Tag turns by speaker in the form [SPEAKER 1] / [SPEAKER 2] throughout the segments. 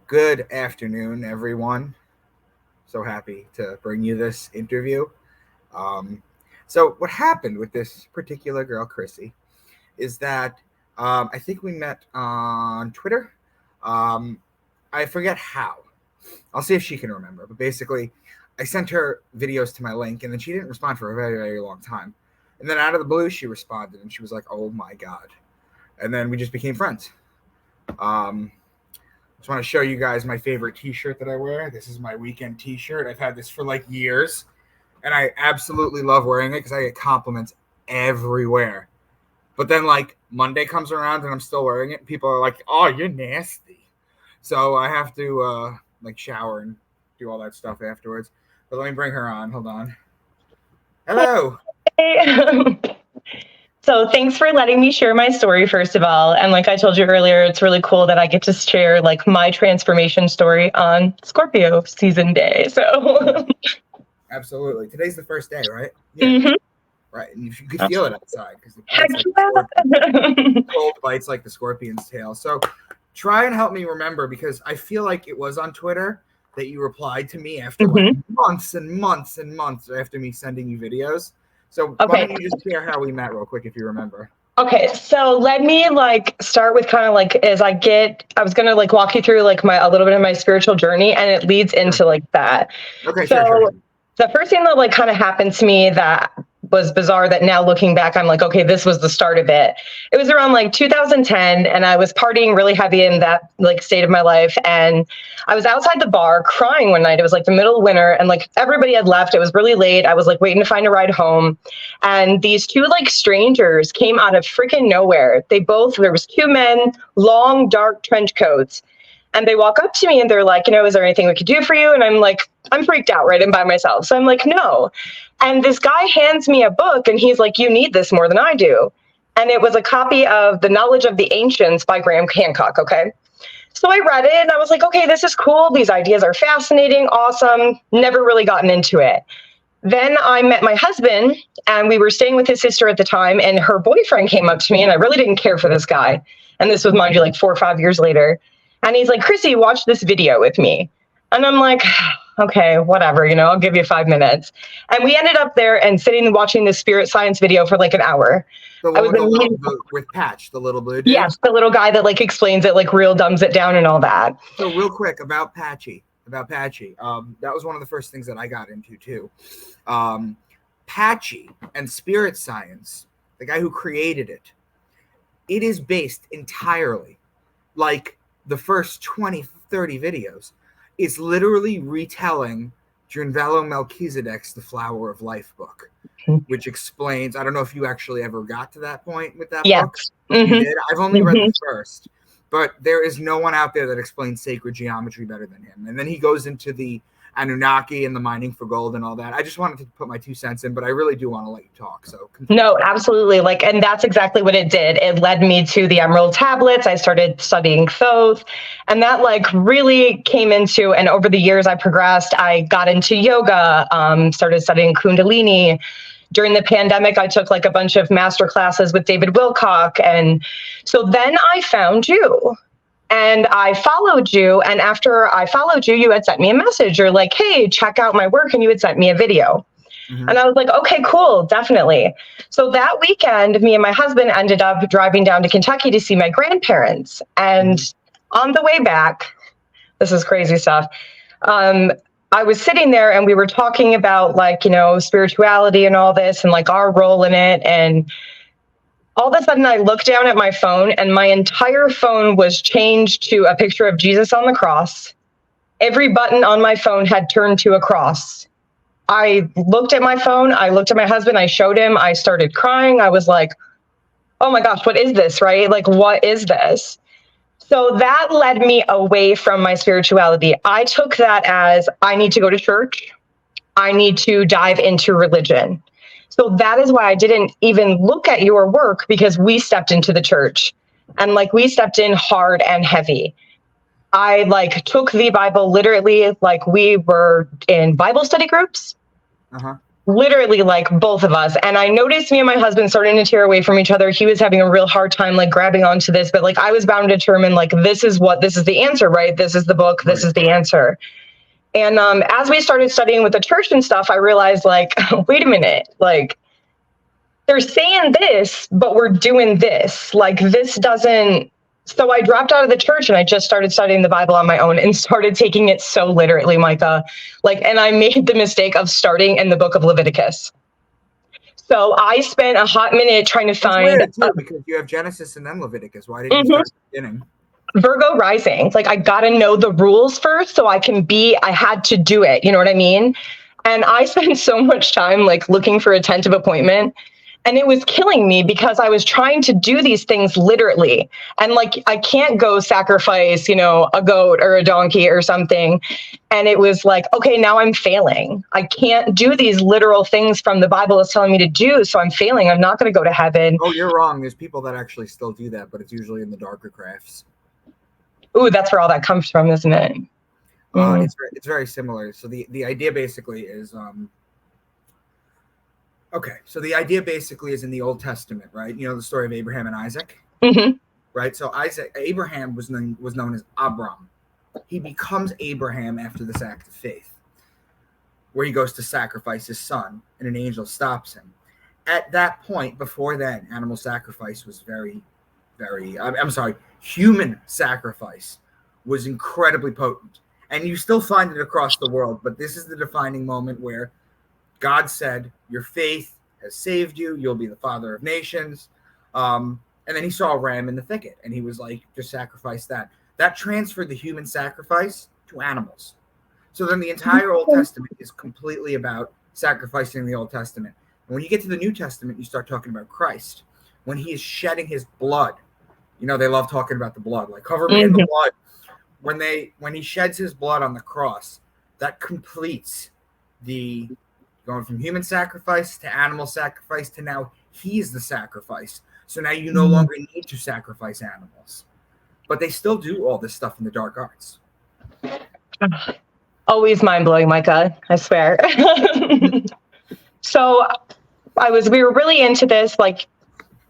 [SPEAKER 1] Good afternoon, everyone. So happy to bring you this interview. So what happened with this particular girl, Crissy, is that I think we met on Twitter. I forget how. I'll see if she can remember. But basically, I sent her videos to my link, and then she didn't respond for a very, very long time. And then out of the blue, she responded, and she was like, "Oh my God." And then we just became friends. Just want to show you guys my favorite t-shirt that I wear. This is my weekend t-shirt. I've had this for like years, and I absolutely love wearing it because I get compliments everywhere. But then like Monday comes around and I'm still wearing it. People are like, "Oh, you're nasty." So I have to like shower and do all that stuff afterwards. But let me bring her on. Hold on. Hello.
[SPEAKER 2] Hey. So thanks for letting me share my story, first of all. And like I told you earlier, it's really cool that I get to share like my transformation story on Scorpio season day. So
[SPEAKER 1] Absolutely. Today's the first day, right?
[SPEAKER 2] Yeah. Mm-hmm.
[SPEAKER 1] Right. And you could feel it outside because
[SPEAKER 2] the
[SPEAKER 1] cold bites like the scorpion's tail. So try and help me remember, because I feel like it was on Twitter that you replied to me after like months and months and months after me sending you videos. So why don't you just share how we met real quick, if you remember?
[SPEAKER 2] Okay, so let me like start with kind of like I was gonna like walk you through like a little bit of my spiritual journey, and it leads into like that.
[SPEAKER 1] Okay,
[SPEAKER 2] so
[SPEAKER 1] sure.
[SPEAKER 2] The first thing that like kind of happened to me that was bizarre, that now looking back, I'm like, okay, this was the start of it. It was around like 2010, and I was partying really heavy in that like state of my life. And I was outside the bar crying one night. It was like the middle of winter, and like everybody had left. It was really late. I was like waiting to find a ride home. And these two like strangers came out of freaking nowhere. There was two men, long, dark trench coats. And they walk up to me and they're like, is there anything we could do for you? And I'm like, I'm freaked out, right? I'm by myself. So I'm like, no. And this guy hands me a book and he's like, you need this more than I do. And it was a copy of The Knowledge of the Ancients by Graham Hancock. Okay. So I read it and I was like, okay, this is cool. These ideas are fascinating. Awesome. Never really gotten into it. Then I met my husband and we were staying with his sister at the time, and her boyfriend came up to me, and I really didn't care for this guy. And this was, mind you, like 4 or 5 years later. And he's like, Crissy, watch this video with me. And I'm like, okay, whatever, I'll give you 5 minutes. And we ended up there and sitting and watching this spirit science video for like an hour.
[SPEAKER 1] With Patch, the little blue dude?
[SPEAKER 2] Yes, the little guy that like explains it, like real dumbs it down and all that.
[SPEAKER 1] So real quick about Patchy. That was one of the first things that I got into too. Patchy and spirit science, the guy who created it, it is based entirely, like the first 20, 30 videos, is literally retelling Drunvalo Melchizedek's The Flower of Life book, which explains, I don't know if you actually ever got to that point with that book. You did? I've only read the first, but there is no one out there that explains sacred geometry better than him. And then he goes into the Anunnaki and the mining for gold and all that. I just wanted to put my 2 cents in, but I really do want to let you talk. So
[SPEAKER 2] no, absolutely. And that's exactly what it did. It led me to the Emerald Tablets. I started studying Thoth, and that like really came into, and over the years I progressed. I got into yoga, started studying Kundalini. During the pandemic, I took like a bunch of master classes with David Wilcock. And so then I found you. And I followed you. And after I followed you, you had sent me a message. You're like, hey, check out my work. And you had sent me a video. And I was like, okay, cool, definitely. So that weekend, me and my husband ended up driving down to Kentucky to see my grandparents. And on the way back, this is crazy stuff. I was sitting there and we were talking about like, spirituality and all this and like our role in it. And all of a sudden I looked down at my phone and my entire phone was changed to a picture of Jesus on the cross. Every button on my phone had turned to a cross. I looked at my phone. I looked at my husband. I showed him. I started crying. I was like, oh my gosh, what is this, right? Like, what is this? So that led me away from my spirituality. I took that as I need to go to church. I need to dive into religion. So that is why I didn't even look at your work, because we stepped into the church and like we stepped in hard and heavy. I like took the Bible literally, like we were in Bible study groups. literally like both of us. And I noticed me and my husband starting to tear away from each other. He was having a real hard time like grabbing onto this, but like I was bound to determine like this is the answer, right? This is the book, this is the answer. And as we started studying with the church and stuff, I realized like, wait a minute, like they're saying this, but we're doing this. Like this doesn't. So I dropped out of the church and I just started studying the Bible on my own and started taking it so literally, Micah. Like, and I made the mistake of starting in the book of Leviticus. So I spent a hot minute trying to find.
[SPEAKER 1] It's weird too, because you have Genesis and then Leviticus. Why didn't you start at the beginning?
[SPEAKER 2] Virgo rising. Like I got to know the rules first so I had to do it. You know what I mean? And I spent so much time like looking for a tentative appointment. And it was killing me because I was trying to do these things literally. And like, I can't go sacrifice, a goat or a donkey or something. And it was like, okay, now I'm failing. I can't do these literal things from the Bible is telling me to do. So I'm failing. I'm not going to go to heaven.
[SPEAKER 1] Oh, you're wrong. There's people that actually still do that, but it's usually in the darker crafts.
[SPEAKER 2] Ooh, that's where all that comes from, isn't it?
[SPEAKER 1] It's very similar. So the idea basically is, okay, so the idea basically is in the Old Testament, right? You know the story of Abraham and Isaac, right? So Abraham was known as Abram. He becomes Abraham after this act of faith, where he goes to sacrifice his son, and an angel stops him. At that point, before then, animal sacrifice was human sacrifice was incredibly potent, and you still find it across the world. But this is the defining moment where God said, your faith has saved you. You'll be the father of nations. And then he saw a ram in the thicket, and he was like, just sacrifice that. That transferred the human sacrifice to animals. So then the entire Old Testament is completely about sacrificing the Old Testament. And when you get to the New Testament, you start talking about Christ. When he is shedding his blood, they love talking about the blood, like cover me in the blood. When he sheds his blood on the cross, that completes the going from human sacrifice to animal sacrifice to now he's the sacrifice. So now you no longer need to sacrifice animals. But they still do all this stuff in the dark arts.
[SPEAKER 2] Always mind-blowing, Micah, I swear. So we were really into this. Like,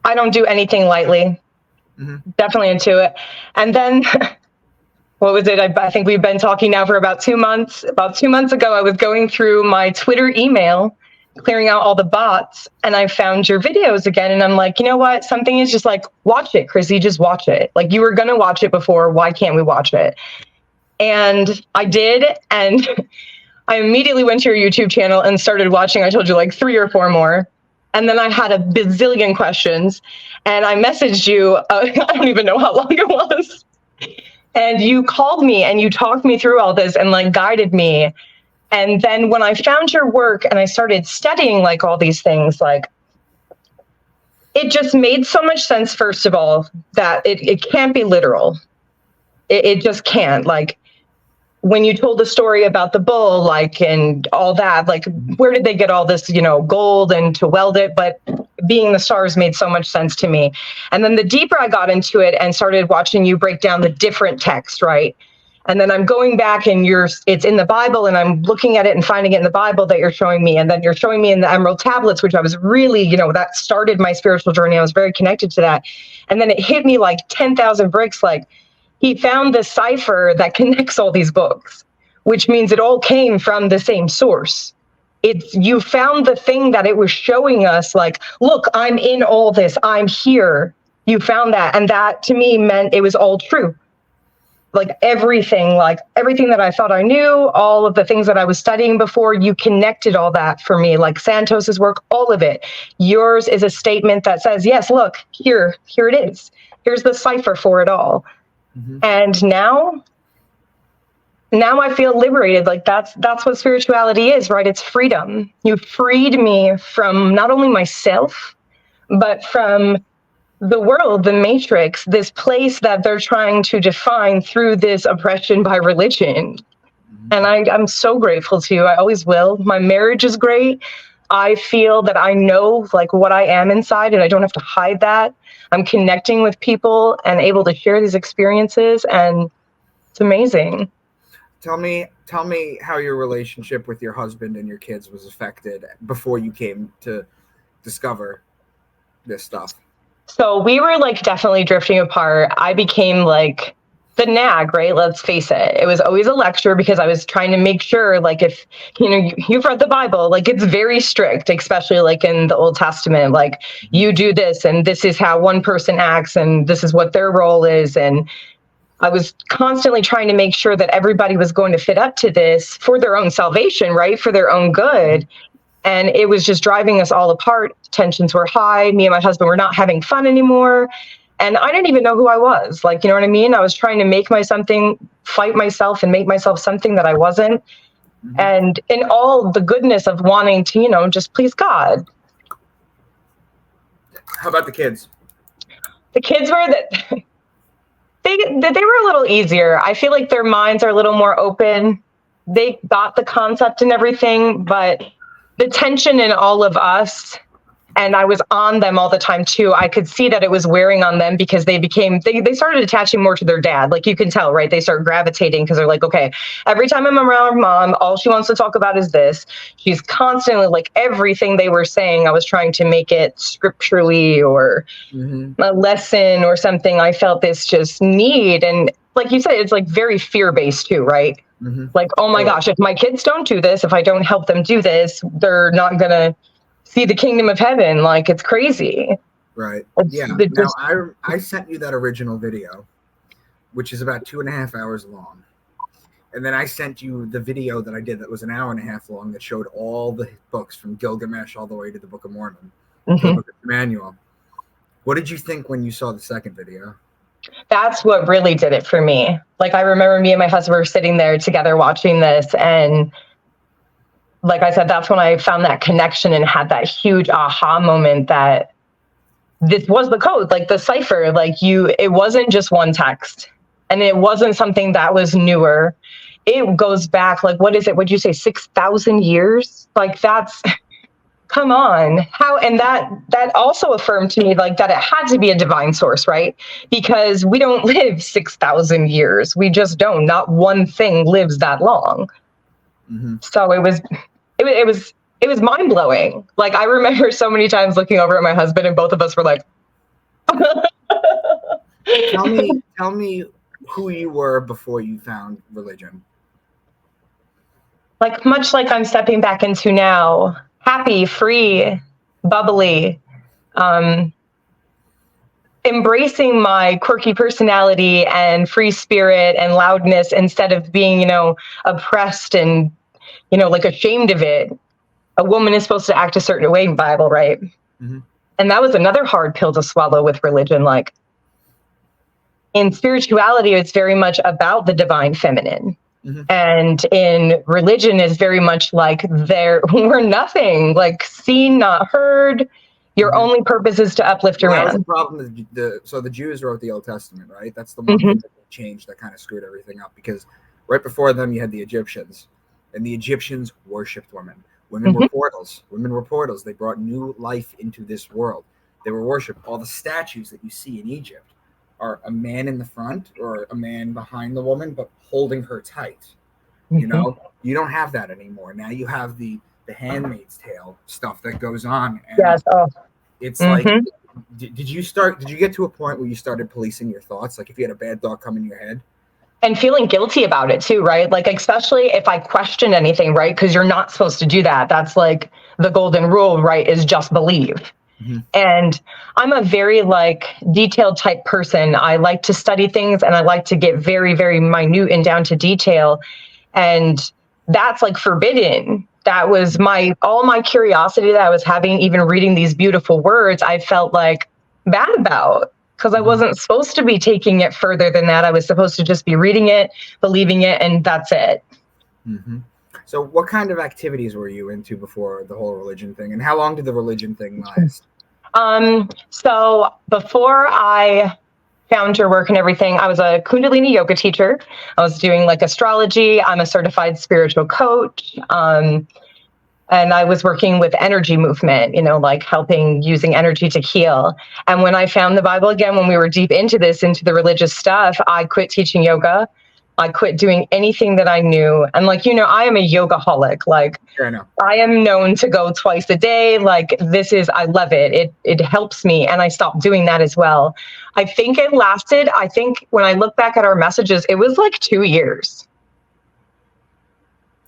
[SPEAKER 2] I don't do anything lightly. Definitely into it. And then what was it? I think we've been talking now for about 2 months. About 2 months ago, I was going through my Twitter email, clearing out all the bots, and I found your videos again. And I'm like, you know what? Something is just like, watch it, Crissy, just watch it. Like, you were going to watch it before. Why can't we watch it? And I did. And I immediately went to your YouTube channel and started watching. I told you like 3 or 4 more. And then I had a bazillion questions. And I messaged you. I don't even know how long it was. And you called me and you talked me through all this and like guided me. And then when I found your work and I started studying like all these things, like it just made so much sense, first of all, that it can't be literal. It just can't. Like when you told the story about the bull, like, and all that, like, where did they get all this, gold and to weld it? But being the stars made so much sense to me. And then the deeper I got into it and started watching you break down the different text, right? And then I'm going back and it's in the Bible and I'm looking at it and finding it in the Bible that you're showing me. And then you're showing me in the Emerald Tablets, which I was really, that started my spiritual journey. I was very connected to that. And then it hit me like 10,000 bricks. Like, he found the cipher that connects all these books, which means it all came from the same source. You found the thing that it was showing us, like, look, I'm in all this, I'm here. You found that. And that to me meant it was all true. Like everything that I thought I knew, all of the things that I was studying before, you connected all that for me, like Santos's work, all of it. Yours is a statement that says, yes, look, here it is. Here's the cipher for it all. And now I feel liberated. Like that's what spirituality is, right? It's freedom. You freed me from not only myself, but from the world, the matrix, this place that they're trying to define through this oppression by religion. And I'm so grateful to you. I always will. My marriage is great. I feel that I know like what I am inside and I don't have to hide that. I'm connecting with people and able to share these experiences, and it's amazing.
[SPEAKER 1] Tell me how your relationship with your husband and your kids was affected before you came to discover this stuff.
[SPEAKER 2] So we were like definitely drifting apart. I became like the nag, right? Let's face it. It was always a lecture because I was trying to make sure, like, if you've read the Bible, like it's very strict, especially like in the Old Testament, like you do this and this is how one person acts and this is what their role is. And I was constantly trying to make sure that everybody was going to fit up to this for their own salvation, right? For their own good. And it was just driving us all apart. Tensions were high. Me and my husband were not having fun anymore. And I didn't even know who I was. Like, you know what I mean? I was trying to make fight myself and make myself something that I wasn't. Mm-hmm. And in all the goodness of wanting to, just please God.
[SPEAKER 1] How about the kids?
[SPEAKER 2] The kids were that they were a little easier. I feel like their minds are a little more open. They got the concept and everything, but the tension in all of us, and I was on them all the time too. I could see that it was wearing on them because they started attaching more to their dad. Like you can tell, right? They start gravitating because they're like, okay, every time I'm around mom, all she wants to talk about is this. She's constantly like everything they were saying. I was trying to make it scripturally or a lesson or something. I felt this just need. And like you said, it's like very fear-based too, right? Mm-hmm. Like, oh my gosh, if my kids don't do this, if I don't help them do this, they're not going to see the kingdom of heaven. Like, it's crazy.
[SPEAKER 1] Right. I sent you that original video, which is about 2.5 hours long. And then I sent you the video that I did that was an hour and a half long that showed all the books from Gilgamesh all the way to the Book of Mormon, the Book of Emmanuel. What did you think when you saw the second video?
[SPEAKER 2] That's what really did it for me. Like, I remember me and my husband were sitting there together watching this. And like I said, that's when I found that connection and had that huge aha moment that this was the code, like the cipher. Like it wasn't just one text and it wasn't something that was newer. It goes back, like, what is it? Would you say 6,000 years? Like that's... Come on. How? And that also affirmed to me like that it had to be a divine source, right? Because we don't live 6,000 years. We just don't. Not one thing lives that long. Mm-hmm. So it was mind blowing. Like I remember so many times looking over at my husband and both of us were like,
[SPEAKER 1] tell me who you were before you found religion.
[SPEAKER 2] Like much like I'm stepping back into now. Happy, free, bubbly, embracing my quirky personality and free spirit and loudness instead of being, oppressed and, like ashamed of it. A woman is supposed to act a certain way in Bible, right? Mm-hmm. And that was another hard pill to swallow with religion. Like in spirituality, it's very much about the divine feminine. Mm-hmm. And in religion is very much like we're nothing, like seen, not heard. Your only purpose is to uplift your man.
[SPEAKER 1] That was the problem. So the Jews wrote the Old Testament, right? That's the one thing that they changed that kind of screwed everything up because right before them you had the Egyptians, and the Egyptians worshipped women. Women were portals. Women were portals. They brought new life into this world. They were worshipped. All the statues that you see in Egypt are a man in the front or a man behind the woman, but holding her tight. You don't have that anymore. Now you have the Handmaid's Tale stuff that goes on. And yes. It's like, did you get to a point where you started policing your thoughts? Like if you had a bad thought come in your head?
[SPEAKER 2] And feeling guilty about it too, right? Like, especially if I question anything, right? Because you're not supposed to do that. That's like the golden rule, right? Is just believe. Mm-hmm. And I'm a very detailed type person. I like to study things and I like to get very, very minute and down to detail. And that's forbidden. That was all my curiosity that I was having, even reading these beautiful words, I felt bad about because I wasn't supposed to be taking it further than that. I was supposed to just be reading it, believing it, and that's it.
[SPEAKER 1] Mm-hmm. So what kind of activities were you into before the whole religion thing? And how long did the religion thing last?
[SPEAKER 2] So before I found your work and everything, I was a Kundalini Yoga teacher. I was doing astrology. I'm a certified spiritual coach. And I was working with energy movement, helping using energy to heal. And when I found the Bible again, when we were deep into the religious stuff, I quit teaching yoga. I quit doing anything that I knew. And like, I am a yoga-holic. Like,
[SPEAKER 1] Fair enough.
[SPEAKER 2] I am known to go twice a day. Like, I love it. It helps me. And I stopped doing that as well. I think when I look back at our messages, it was like 2 years.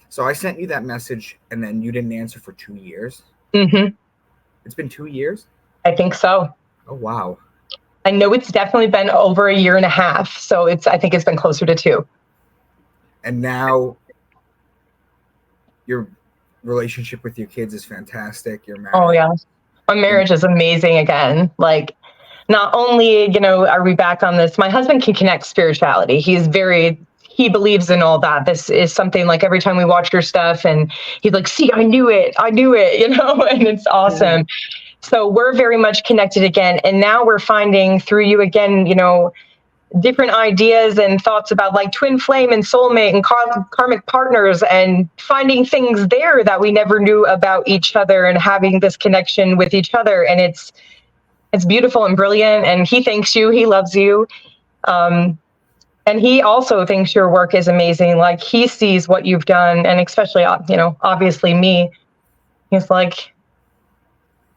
[SPEAKER 1] So I sent you that message and then you didn't answer for 2 years?
[SPEAKER 2] Mm-hmm.
[SPEAKER 1] It's been 2 years?
[SPEAKER 2] I think so.
[SPEAKER 1] Oh, wow.
[SPEAKER 2] I know it's definitely been over a year and a half. So I think it's been closer to 2.
[SPEAKER 1] And now your relationship with your kids is fantastic. You're married.
[SPEAKER 2] Oh, yeah. My marriage is amazing again. Like, not only, are we back on this, my husband can connect spirituality. He believes in all that. This is something like every time we watch your stuff and he's like, see, I knew it, and it's awesome. So we're very much connected again. And now we're finding through you again, different ideas and thoughts about like twin flame and soulmate and karmic partners, and finding things there that we never knew about each other and having this connection with each other. And it's beautiful and brilliant. And he thanks you. He loves you. And he also thinks your work is amazing. Like, he sees what you've done, and especially, obviously me. He's like,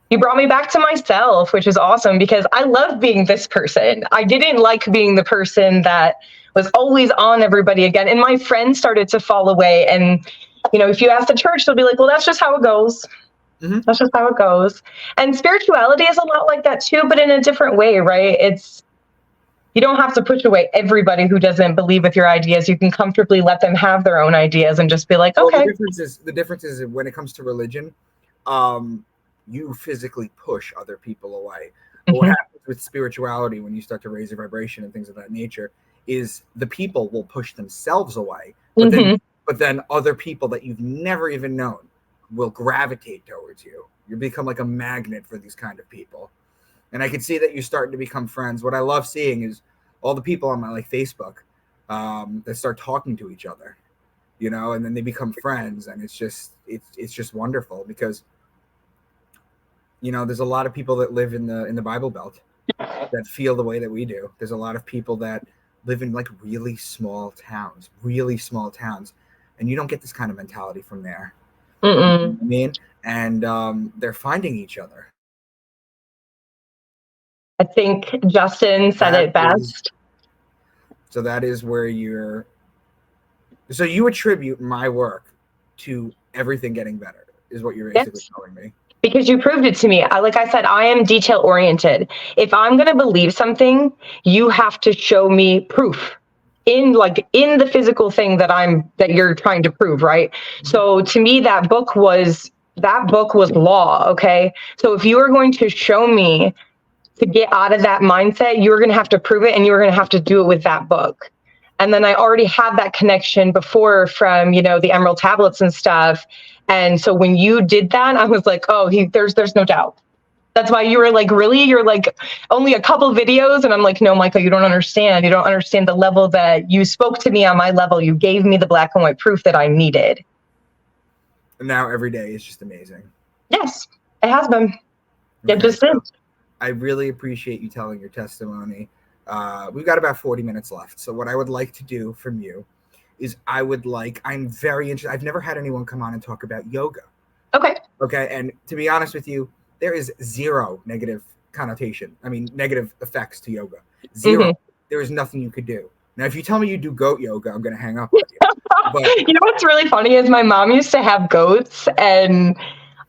[SPEAKER 2] you brought me back to myself, which is awesome, because I love being this person. I didn't like being the person that was always on everybody again. And my friends started to fall away. And, if you ask the church, they'll be like, well, that's just how it goes. Mm-hmm. That's just how it goes. And spirituality is a lot like that too, but in a different way, right? You don't have to push away everybody who doesn't believe with your ideas. You can comfortably let them have their own ideas and just be like, okay.
[SPEAKER 1] Well, the difference is when it comes to religion, you physically push other people away. But what happens with spirituality, when you start to raise your vibration and things of that nature, is the people will push themselves away. But then other people that you've never even known will gravitate towards you. You become like a magnet for these kind of people. And I can see that you're starting to become friends. What I love seeing is all the people on my Facebook that start talking to each other, and then they become friends, and it's just wonderful because there's a lot of people that live in the Bible Belt that feel the way that we do. There's a lot of people that live in like really small towns, and you don't get this kind of mentality from there. You know what I mean? And they're finding each other.
[SPEAKER 2] I think Justin said it best.
[SPEAKER 1] So that is where so you attribute my work to everything getting better, is what you're basically telling me.
[SPEAKER 2] Because you proved it to me. Like I said, I am detail oriented. If I'm going to believe something, you have to show me proof in the physical thing that you're trying to prove, right? Mm-hmm. So to me, that book was law. Okay. So if you are going to show me to get out of that mindset, you were going to have to prove it, and you were going to have to do it with that book. And then I already had that connection before from, the Emerald tablets and stuff. And so when you did that, I was like, oh, there's no doubt. That's why you were like, really? You're like, only a couple videos? And I'm like, no, Micah, you don't understand. You don't understand the level that you spoke to me on my level. You gave me the black and white proof that I needed.
[SPEAKER 1] And now every day is just amazing.
[SPEAKER 2] Yes, it has been. It just is.
[SPEAKER 1] I really appreciate you telling your testimony. We've got about 40 minutes left. So what I would like to do from you is I'm very interested. I've never had anyone come on and talk about yoga. Okay. And to be honest with you, there is zero negative connotation. I mean, negative effects to yoga. Zero. Mm-hmm. There is nothing you could do. Now, if you tell me you do goat yoga, I'm going to hang up with you. But
[SPEAKER 2] what's really funny is my mom used to have goats, and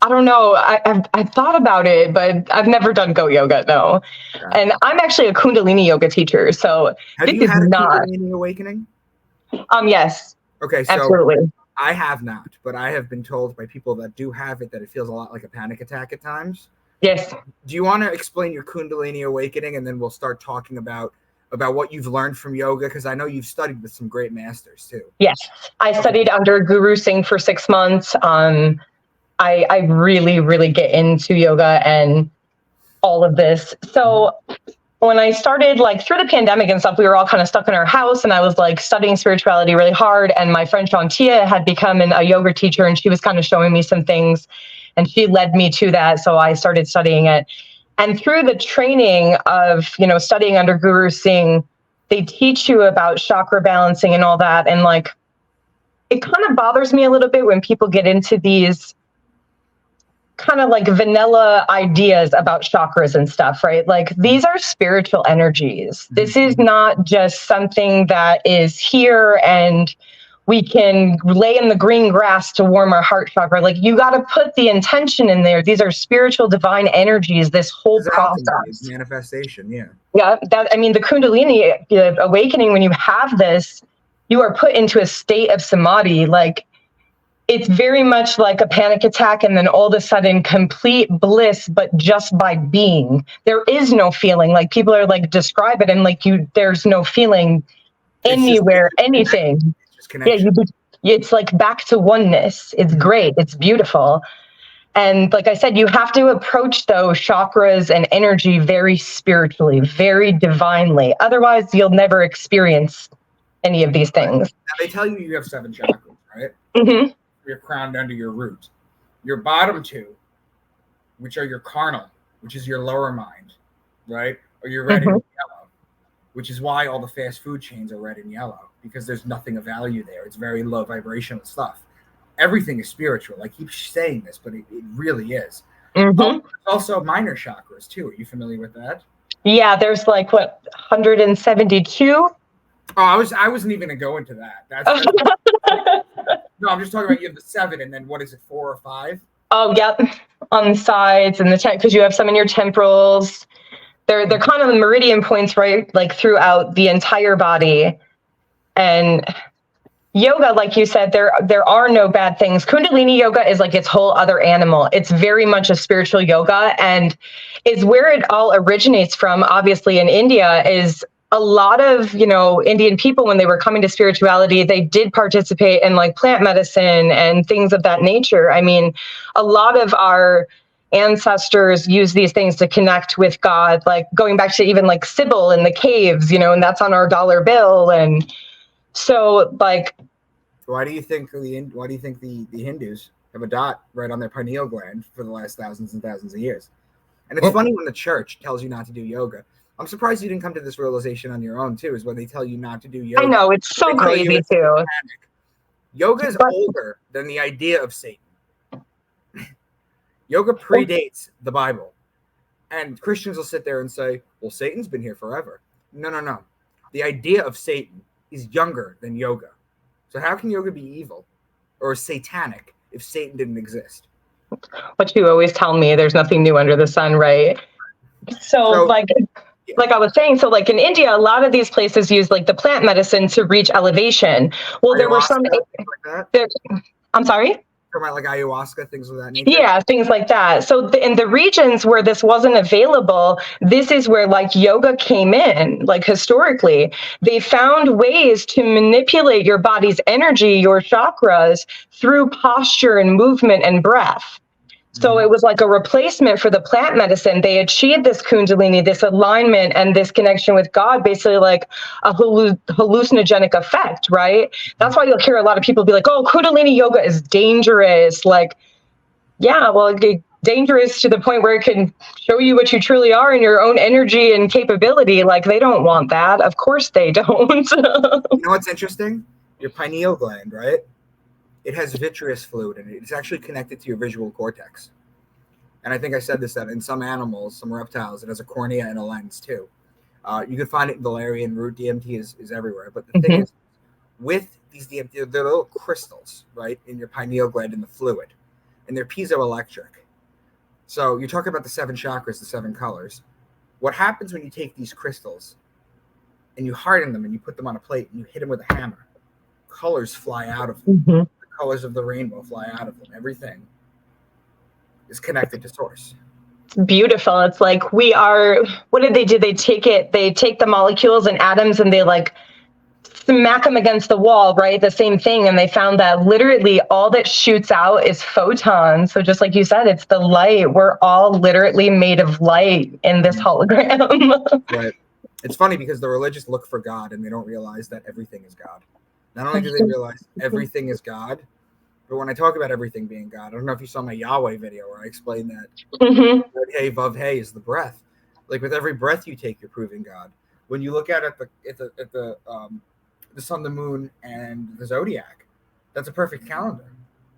[SPEAKER 2] I don't know. I've thought about it, but I've never done goat yoga, no. Okay. And I'm actually a Kundalini Yoga teacher, so
[SPEAKER 1] have you had a Kundalini awakening?
[SPEAKER 2] Yes.
[SPEAKER 1] Okay, so
[SPEAKER 2] absolutely.
[SPEAKER 1] I have not, but I have been told by people that do have it that it feels a lot like a panic attack at times.
[SPEAKER 2] Yes.
[SPEAKER 1] Do you want to explain your Kundalini awakening, and then we'll start talking about what you've learned from yoga? Because I know you've studied with some great masters too. Yes,
[SPEAKER 2] I studied under Guru Singh for 6 months. I really, really get into yoga and all of this. So when I started, through the pandemic and stuff, we were all kind of stuck in our house, and I was studying spirituality really hard. And my friend Shantia had become a yoga teacher, and she was kind of showing me some things, and she led me to that. So I started studying it. And through the training of, studying under Guru Singh, they teach you about chakra balancing and all that. And like, it kind of bothers me a little bit when people get into these kind of like vanilla ideas about chakras and stuff, right? Like, these are spiritual energies. This is not just something that is here and we can lay in the green grass to warm our heart chakra. Like, you got to put the intention in there. These are spiritual divine energies, this whole process.
[SPEAKER 1] Manifestation, yeah.
[SPEAKER 2] Yeah, I mean, the Kundalini awakening, when you have this, you are put into a state of samadhi. Like, it's very much like a panic attack, and then all of a sudden complete bliss, but just by being. There is no feeling. Like, people are like, describe it, and like, there's no feeling anywhere, anything.
[SPEAKER 1] It's just connection.
[SPEAKER 2] Yeah, it's like back to oneness. It's great. It's beautiful. And like I said, you have to approach those chakras and energy very spiritually, very divinely. Otherwise, you'll never experience any of these things.
[SPEAKER 1] Now, they tell you you have 7 chakras, right?
[SPEAKER 2] Mm-hmm.
[SPEAKER 1] You're crowned under your root. Your bottom 2, which are your carnal, which is your lower mind, right? Or your red and yellow, which is why all the fast food chains are red and yellow, because there's nothing of value there. It's very low vibrational stuff. Everything is spiritual. I keep saying this, but it really is. Also minor chakras too. Are you familiar with that?
[SPEAKER 2] Yeah, there's like, what, 172?
[SPEAKER 1] Oh, I wasn't even gonna go into that. That's no, I'm just talking about you have the 7, and then what is it, 4 or 5?
[SPEAKER 2] Oh, yep, on the sides and because you have some in your temporals. They're kind of the meridian points, right? Like throughout the entire body. And yoga, like you said, there are no bad things. Kundalini yoga is like its whole other animal. It's very much a spiritual yoga, and is where it all originates from. Obviously, in India, is a lot of, Indian people, when they were coming to spirituality, they did participate in like plant medicine and things of that nature. I mean, a lot of our ancestors use these things to connect with God, like going back to even like Sybil in the caves, and that's on our dollar bill. And so, like,
[SPEAKER 1] why do you think the Hindus have a dot right on their pineal gland for the last thousands and thousands of years? And it's funny when the church tells you not to do yoga. I'm surprised you didn't come to this realization on your own too, is when they tell you not to do yoga.
[SPEAKER 2] I know, it's so crazy too.
[SPEAKER 1] Yoga is older than the idea of Satan. Yoga predates the Bible. And Christians will sit there and say, well, Satan's been here forever. No. The idea of Satan is younger than yoga. So how can yoga be evil or satanic if Satan didn't exist?
[SPEAKER 2] What you always tell me, there's nothing new under the sun, right? So like I was saying, so like in India, a lot of these places use like the plant medicine to reach elevation. Well, there were some.
[SPEAKER 1] Like that?
[SPEAKER 2] I'm sorry?
[SPEAKER 1] About like ayahuasca, things of that nature?
[SPEAKER 2] Yeah, things like that. So in the regions where this wasn't available, this is where like yoga came in. Like historically, they found ways to manipulate your body's energy, your chakras, through posture and movement and breath. So it was like a replacement for the plant medicine. They achieved this Kundalini, this alignment and this connection with God, basically like a hallucinogenic effect, right? That's why you'll hear a lot of people be like, oh, Kundalini yoga is dangerous. Like, yeah, well, dangerous to the point where it can show you what you truly are in your own energy and capability. Like, they don't want that. Of course they don't.
[SPEAKER 1] You know what's interesting? Your pineal gland, right? It has vitreous fluid in it. It's actually connected to your visual cortex. And I think I said this, that in some animals, some reptiles, it has a cornea and a lens too. You can find it in valerian root. DMT is everywhere. But the thing is, with these DMT, they're little crystals, right, in your pineal gland in the fluid. And they're piezoelectric. So you're talking about the 7 chakras, the 7 colors. What happens when you take these crystals and you harden them and you put them on a plate and you hit them with a hammer? Colors fly out of them. Colors of the rainbow fly out of them. Everything is connected to source.
[SPEAKER 2] It's beautiful. It's like we are, what did they do? They take the molecules and atoms and they like smack them against the wall, right? The same thing. And they found that literally all that shoots out is photons. So just like you said, it's the light. We're all literally made of light in this hologram.
[SPEAKER 1] Right. It's funny because the religious look for God and they don't realize that everything is God. Not only do they realize everything is God, but when I talk about everything being God, I don't know if you saw my Yahweh video where I explained that Hey, Vav, Hey is the breath. Like with every breath you take, you're proving God. When you look at the sun, the moon, and the zodiac, that's a perfect calendar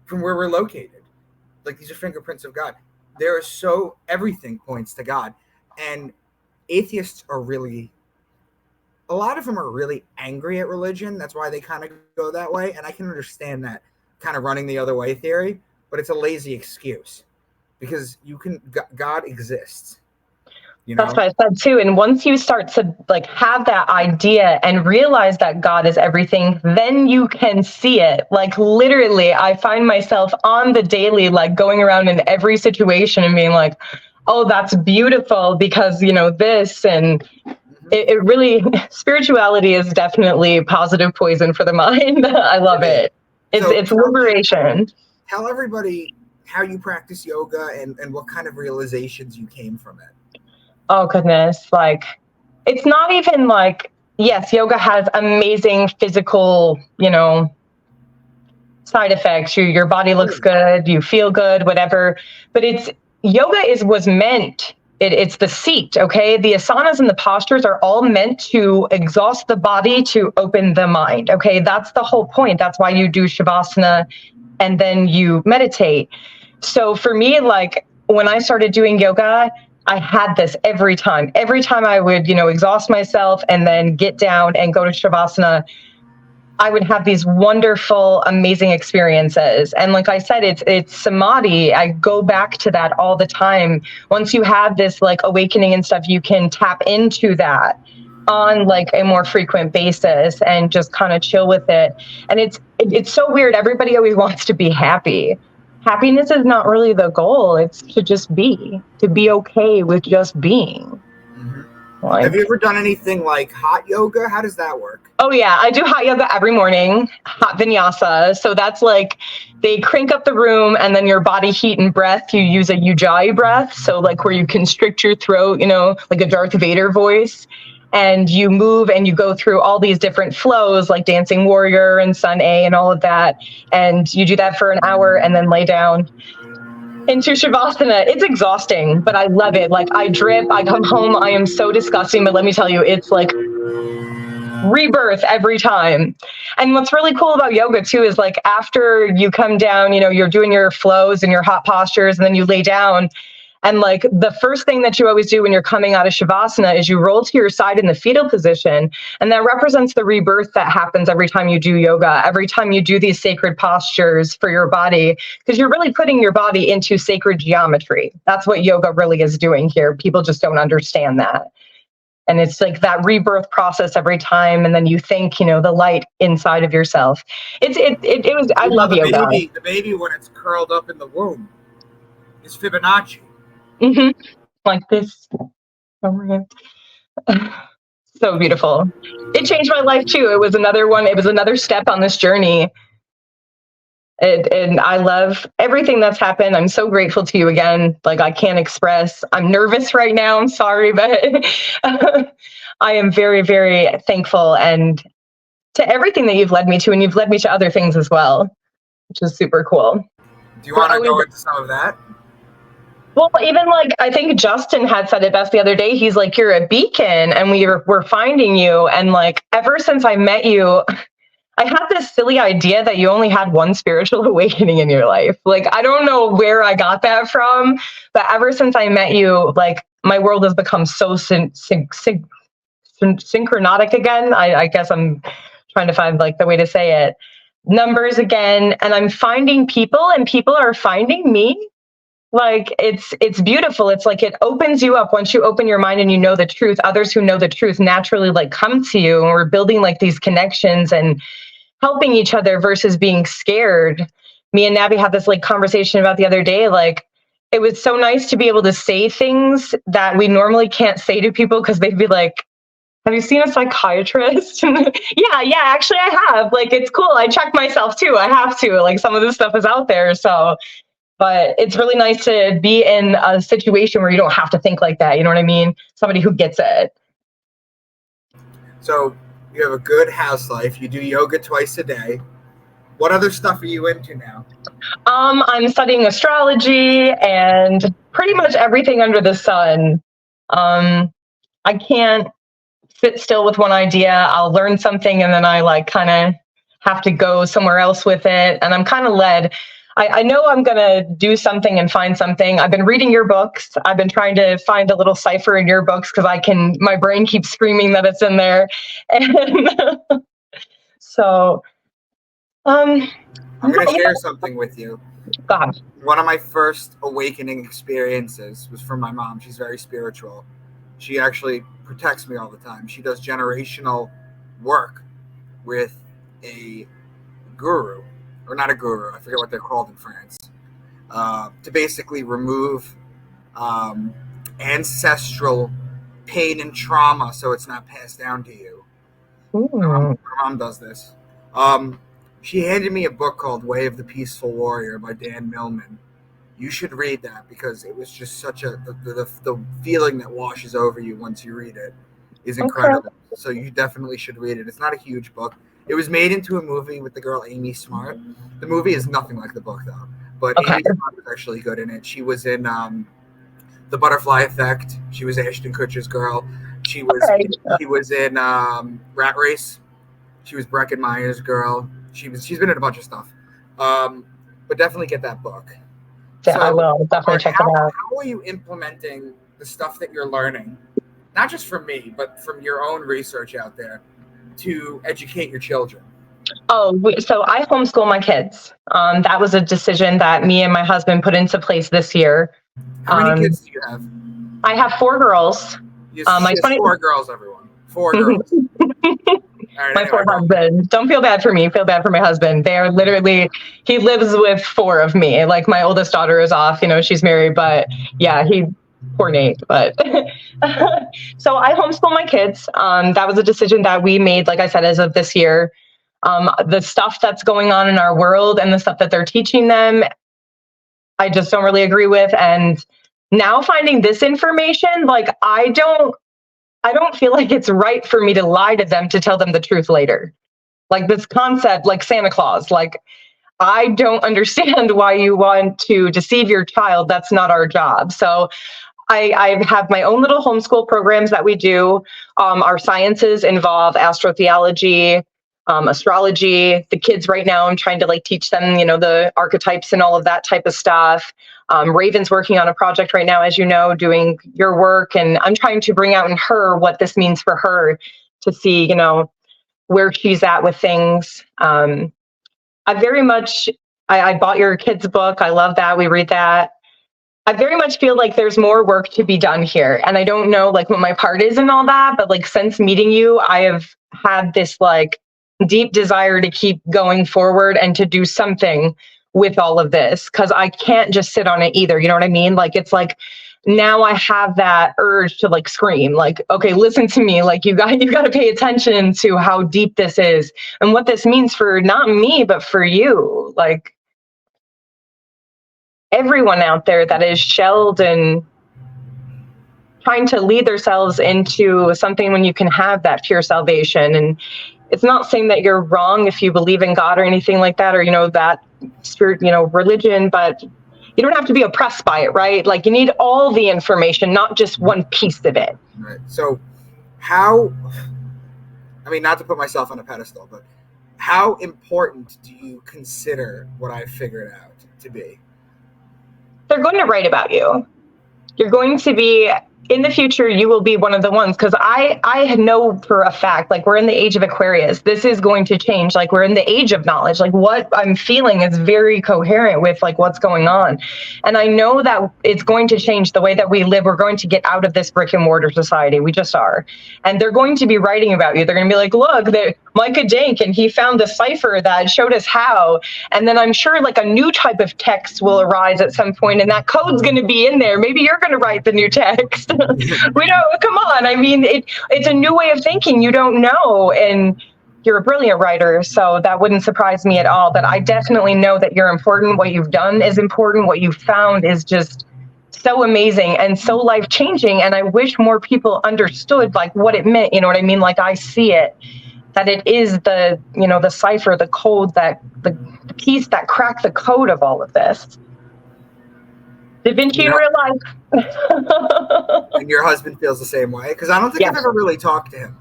[SPEAKER 1] from where we're located. Like, these are fingerprints of God. There are everything points to God. And atheists are really, a lot of them are really angry at religion. That's why they kind of go that way. And I can understand that kind of running the other way theory, but it's a lazy excuse because God exists.
[SPEAKER 2] That's what I said too. And once you start to like have that idea and realize that God is everything, then you can see it. Like, literally, I find myself on the daily, like going around in every situation and being like, oh, that's beautiful because, this. And it really, spirituality is definitely positive poison for the mind. I love it. It's liberation.
[SPEAKER 1] Tell everybody how you practice yoga and what kind of realizations you came from it.
[SPEAKER 2] Oh, goodness. Like, it's not even like, yes, yoga has amazing physical, side effects. Your body looks good, you feel good, whatever. But was meant, it's the seat, okay? The asanas and the postures are all meant to exhaust the body to open the mind, okay? That's the whole point. That's why you do shavasana and then you meditate. So for me, like, when I started doing yoga, I had this every time. Every time I would, exhaust myself and then get down and go to shavasana, I would have these wonderful, amazing experiences. And like I said, it's samadhi. I go back to that all the time. Once you have this like awakening and stuff, you can tap into that on like a more frequent basis and just kind of chill with it. And it's so weird. Everybody always wants to be happy. Happiness is not really the goal. It's to just to be okay with just being.
[SPEAKER 1] Mm-hmm. Like, have you ever done anything like hot yoga? How does that work?
[SPEAKER 2] Oh yeah, I do hot yoga every morning, hot vinyasa. So that's like, they crank up the room and then your body heat and breath, you use a ujjayi breath. So like where you constrict your throat, like a Darth Vader voice. And you move and you go through all these different flows like Dancing Warrior and Sun A and all of that. And you do that for an hour and then lay down into Shavasana. It's exhausting, but I love it. Like, I drip, I come home, I am so disgusting, but let me tell you, it's like rebirth every time. And what's really cool about yoga too is like after you come down, you're doing your flows and your hot postures and then you lay down. And like the first thing that you always do when you're coming out of Shavasana is you roll to your side in the fetal position. And that represents the rebirth that happens every time you do yoga, every time you do these sacred postures for your body, because you're really putting your body into sacred geometry. That's what yoga really is doing here. People just don't understand that. And it's like that rebirth process every time. And then you think, the light inside of yourself. I love yoga.
[SPEAKER 1] The baby, when it's curled up in the womb, is Fibonacci.
[SPEAKER 2] Mm-hmm. Like this. So beautiful. It changed my life too. It was another step on this journey. And I love everything that's happened. I'm so grateful to you again. Like, I can't express. I'm nervous right now. I'm sorry, but I am very, very thankful and to everything that you've led me to, and you've led me to other things as well, which is super cool.
[SPEAKER 1] Do you want to go into some of that?
[SPEAKER 2] Well, even like, I think Justin had said it best the other day. He's like, you're a beacon and we're finding you. And like, ever since I met you, I had this silly idea that you only had one spiritual awakening in your life. Like, I don't know where I got that from, but ever since I met you, like, my world has become so synchronotic again. I guess I'm trying to find like the way to say it. Numbers again. And I'm finding people and people are finding me. Like, it's beautiful. It's like it opens you up once you open your mind and you know the truth. Others who know the truth naturally like come to you, and we're building like these connections and helping each other versus being scared. Me and Nabby had this like conversation about the other day. Like, it was so nice to be able to say things that we normally can't say to people because they'd be like, have you seen a psychiatrist? yeah, actually I have. Like, it's cool. I check myself too. I have to. Like, some of this stuff is out there. So, but it's really nice to be in a situation where you don't have to think like that. You know what I mean? Somebody who gets it.
[SPEAKER 1] So you have a good house life. You do yoga twice a day. What other stuff are you into now?
[SPEAKER 2] I'm studying astrology and pretty much everything under the sun. I can't sit still with one idea, I'll learn something, and then I like kind of have to go somewhere else with it. And I'm kind of led. I know I'm going to do something and find something. I've been reading your books. I've been trying to find a little cipher in your books because my brain keeps screaming that it's in there. And so,
[SPEAKER 1] I'm going to share something with you.
[SPEAKER 2] God.
[SPEAKER 1] One of my first awakening experiences was from my mom. She's very spiritual. She actually protects me all the time. She does generational work with a guru, or not a guru, I forget what they're called in France, to basically remove ancestral pain and trauma so it's not passed down to you. My mom does this. She handed me a book called Way of the Peaceful Warrior by Dan Millman. You should read that because it was just such the feeling that washes over you once you read it is incredible. Okay. So you definitely should read it. It's not a huge book. It was made into a movie with the girl Amy Smart. The movie is nothing like the book though, but Amy Smart was actually good in it. She was in The Butterfly Effect. She was Ashton Kutcher's girl. She was in Rat Race. She was Breckin Meyer's girl. She's been in a bunch of stuff. But definitely get that book.
[SPEAKER 2] Yeah, so, I will definitely check it out.
[SPEAKER 1] How are you implementing the stuff that you're learning, not just from me, but from your own research out there, to educate your children?
[SPEAKER 2] Oh, so I homeschool my kids. That was a decision that me and my husband put into place this year.
[SPEAKER 1] How many kids do you have?
[SPEAKER 2] I have 4 girls.
[SPEAKER 1] My 4 girls, everyone. 4 girls. Right,
[SPEAKER 2] my poor husband. Don't feel bad for me. Feel bad for my husband. They are literally, he lives with 4 of me. Like my oldest daughter is off, she's married, but yeah, poor Nate. But so I homeschool my kids. That was a decision that we made, like I said, as of this year. The stuff that's going on in our world and the stuff that they're teaching them, I just don't really agree with. And now finding this information, like I don't feel like it's right for me to lie to them to tell them the truth later. Like this concept, like Santa Claus, like I don't understand why you want to deceive your child. That's not our job. So I have my own little homeschool programs that we do. Our sciences involve astrotheology, astrology. The kids right now, I'm trying to teach them, the archetypes and all of that type of stuff. Raven's working on a project right now, as you know, doing your work. And I'm trying to bring out in her what this means for her to see, where she's at with things. I bought your kids' book. I love that. We read that. I very much feel like there's more work to be done here. And I don't know what my part is in all that, but since meeting you, I have had this deep desire to keep going forward and to do something with all of this, because I can't just sit on it either. You know what I mean? It's now I have that urge to scream, okay, listen to me. You got to pay attention to how deep this is and what this means for not me, but for you. Everyone out there that is shelled and trying to lead themselves into something when you can have that pure salvation. And it's not saying that you're wrong if you believe in God or anything like that, or, that spirit, religion, but you don't have to be oppressed by it, right? You need all the information, not just one piece of it.
[SPEAKER 1] Right. So not to put myself on a pedestal, but how important do you consider what I've figured out to be?
[SPEAKER 2] They're going to write about you. You're going to be, in the future, you will be one of the ones, because I know for a fact, we're in the age of Aquarius. This is going to change. We're in the age of knowledge. What I'm feeling is very coherent with what's going on. And I know that it's going to change the way that we live. We're going to get out of this brick and mortar society. We just are. And they're going to be writing about you. They're going to be look, Micah Dank, and he found a cipher that showed us how. And then I'm sure a new type of text will arise at some point, and that code's going to be in there. Maybe you're going to write the new text. We don't, come on. It's a new way of thinking. You don't know. And you're a brilliant writer. So that wouldn't surprise me at all. But I definitely know that you're important. What you've done is important. What you've found is just so amazing and so life-changing. And I wish more people understood what it meant. You know what I mean? I see it, that it is the, the cipher, the code, that the piece that cracked the code of all of this. Da Vinci in real life.
[SPEAKER 1] And your husband feels the same way? Because I don't think I've ever really talked to him.